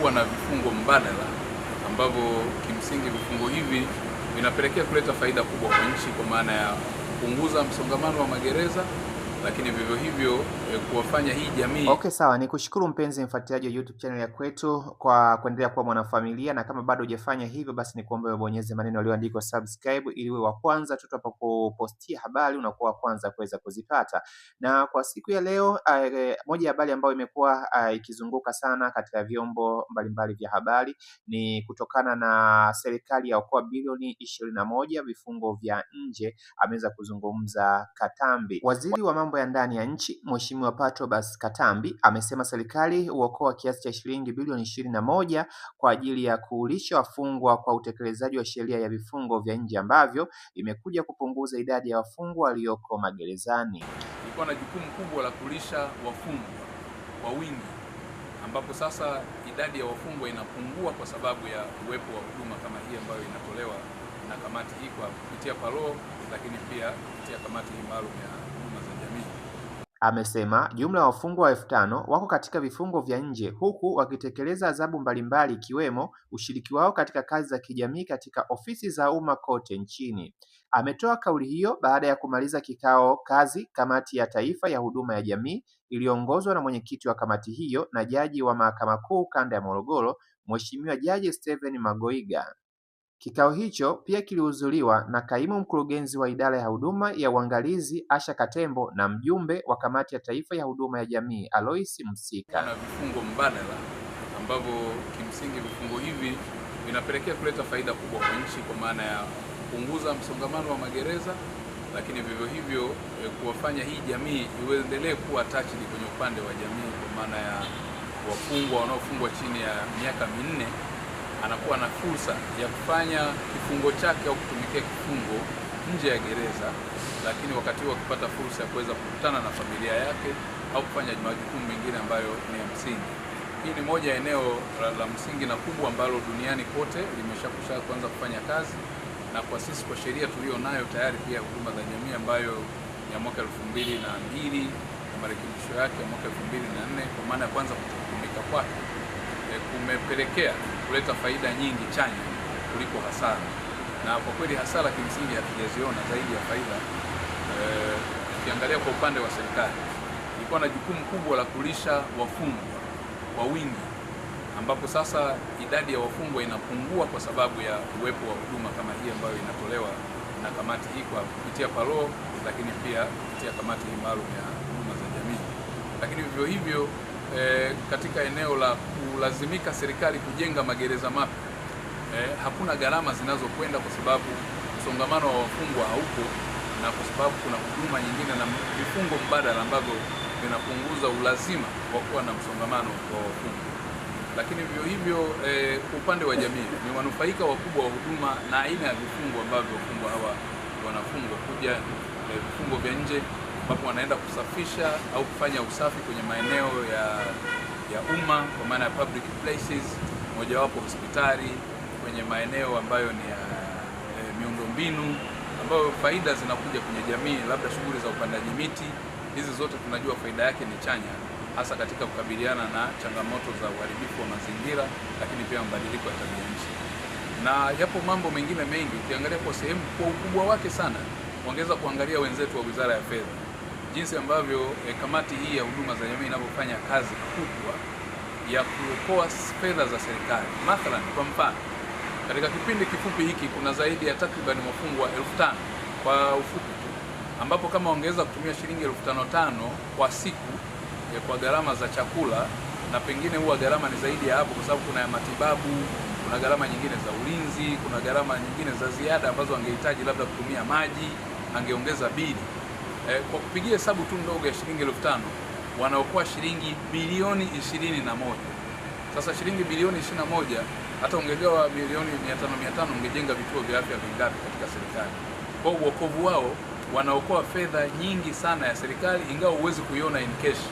kuwa na vifungo mbadala ambavyo kimsingi vifungo hivi vinapelekea kuleta faida kubwa kwa nchi, kwa maana ya kupunguza msongamano wa magereza, lakini vivyo hivyo kuwafanya hii jamii. Okay, sawa. Nikushukuru mpenzi mfuatiliaji wa YouTube channel ya kwetu kwa kuendelea kuwa mwanafamilia, na kama bado hujafanya hivyo, basi nikuombe ubonyeze maneno yaliyoandikwa subscribe ili uwe wa kwanza tutakapopostia habari unakuwa wa kwanza kuweza kuzipata. Na kwa siku ya leo, moja ya habari ambayo imekuwa ikizunguka sana katika vyombo mbalimbali vya habari ni kutokana na serikali ya okoa bilioni 21 vifungo vya nje. Ameweza kuzungumza Katambi. Waziri wa mambo ya ndani ya nchi Mheshimiwa Patrobas Katambi amesema serikali huokoa kiasi cha shilingi bilioni 21 kwa ajili ya kulisha wafungwa kwa utekelezaji wa sheria ya vifungo vya nje ambavyo imekuja kupunguza idadi ya wafungwa walioko magerezani. Ilikuwa na jukumu kubwa la kulisha wafungwa kwa wingi, ambapo sasa idadi ya wafungwa inapungua kwa sababu ya uwepo wa huduma kama hii ambayo inatolewa na kamati hii kwa kupitia parole, lakini pia kupitia kamati hii maalum ya huduma za jamii. Amesema jumla ya wafungwa 5,000 wako katika vifungo vya nje huku wakitekeleza adhabu mbalimbali ikiwemo ushiriki wao katika kazi za kijamii katika ofisi za umma kote nchini. Ametoa kauli hiyo baada ya kumaliza kikao kazi kamati ya taifa ya huduma ya jamii iliyoongozwa na mwenyekiti wa kamati hiyo na jaji wa Mahakama Kuu Kanda ya Morogoro, Mheshimiwa Jaji Stephen Magoiga. Kikao hicho pia kilihudhuriwa na kaimu mkurugenzi wa idara ya huduma ya uangalizi Asha Katembo na mjumbe wa kamati ya taifa ya huduma ya jamii Alois Msika. Na vifungo mbadala ambavyo kimsingi vifungo hivi vinapelekea kuleta faida kubwa kwa nchi, kwa maana ya kupunguza msongamano wa magereza, lakini vivyo hivyo kuwafanya hii jamii iendelee kuwa attached kwenye upande wa jamii, kwa maana ya wafungwa wanaofungwa chini ya miaka 4 anakuwa na fursa ya kufanya kifungo chake au kutumikia kifungo nje ya gereza, lakini wakati huo akipata fursa ya kuweza kukutana na familia yake au kufanya majukumu mengine ambayo ni ya msingi. Hii ni moja ya eneo la msingi na kubwa ambalo duniani kote limeshakusha kuanza kufanya kazi, na kwa sisi kwa sheria tulio nayo tayari pia huduma za jamii ambayo ni ya mwaka 2002 na marekebisho yake ya mwaka 2004 kwa maana ya kwanza kutumika kwake kumepelekea kuleta faida nyingi chanya kuliko hasara, na kwa kweli hasara kimsingi hatujaziona zaidi ya faida. Ukiangalia kwa upande wa serikali ilikuwa na jukumu kubwa la kulisha wafungwa kwa wingi, ambapo sasa idadi ya wafungwa inapungua kwa sababu ya uwepo wa huduma kama hii ambayo inatolewa na kamati hii kwa kupitia parole, lakini pia kupitia kamati hii maalum ya huduma za jamii. Lakini vivyo hivyo katika eneo la kulazimika serikali kujenga magereza mapya, hakuna gharama zinazokwenda kwa sababu msongamano wa wafungwa haupo, na kwa sababu kuna huduma nyingine na vifungo mbadala ambavyo vinapunguza ulazima wa kuwa na msongamano wa wafungwa. Lakini vivyo hivyo kwa upande wa jamii ni wanufaika wakubwa wa huduma na aina ya vifungo ambavyo wafungwa hawa wanafungwa kuja vifungo vya nje, ambapo wanaenda kusafisha au kufanya usafi kwenye maeneo ya umma kwa maana ya public places, mojawapo hospitali, kwenye maeneo ambayo ni ya miundombinu ambayo faida zinakuja kwenye jamii, labda shughuli za upandaji miti. Hizi zote tunajua faida yake ni chanya, hasa katika kukabiliana na changamoto za uharibifu wa mazingira, lakini pia mabadiliko ya tabia nchi. Na yapo mambo mengine mengi, ukiangalia kwa sehemu kwa ukubwa wake sana, ongeza kuangalia wenzetu wa Wizara ya Fedha, jinsi ambavyo kamati hii ya huduma za jamii inavyofanya kazi kubwa ya kuokoa fedha za serikali. Mathalan, kwa mfano, katika kipindi kifupi hiki kuna zaidi ya takriban wafungwa 5,000 kwa ufupi tu, ambapo kama ongeza kutumia shilingi 5,500 kwa siku kwa gharama za chakula, na pengine huwa gharama ni zaidi ya hapo kwa sababu kuna ya matibabu, kuna gharama nyingine za ulinzi, kuna gharama nyingine za ziada ambazo angehitaji labda kutumia maji, angeongeza bili. Kwa kupigia hesabu tu ndogo ya shilingi 5,000 wanaokoa shilingi bilioni 21. Sasa shilingi bilioni 21 hata ungegawa bilioni 500 ungejenga vituo vya afya vingapi katika serikali? Kwa uokovu wao wanaokoa fedha nyingi sana ya serikali, ingawa huwezi kuiona in cash.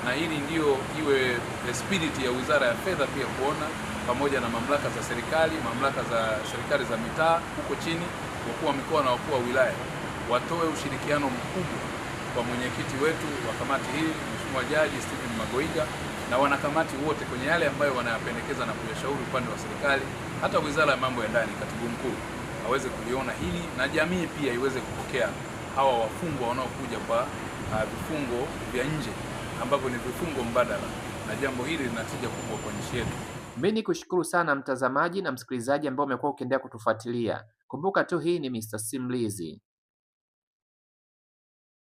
Na hili ndio iwe spirit ya Wizara ya Fedha pia kuona, pamoja na mamlaka za serikali, mamlaka za serikali za mitaa huko chini, wakuu wa mikoa na wakuu wa wilaya watoe ushirikiano mkubwa kwa mwenyekiti wetu wa kamati hii Mheshimiwa Jaji Stephen Magoiga na wanakamati wote kwenye yale ambayo wanayapendekeza na kuyashauri upande wa serikali, hata Wizara ya Mambo ya Ndani, Katibu Mkuu aweze kuliona hili na jamii pia iweze kupokea hawa wafungwa wanaokuja kwa vifungo vya nje ambavyo ni vifungo mbadala, na jambo hili lina tija kubwa kwa nchi yetu. Mimi nikushukuru sana mtazamaji na msikilizaji ambao umekuwa ukiendelea kutufuatilia. Kumbuka tu hii ni Mr. Simulizi.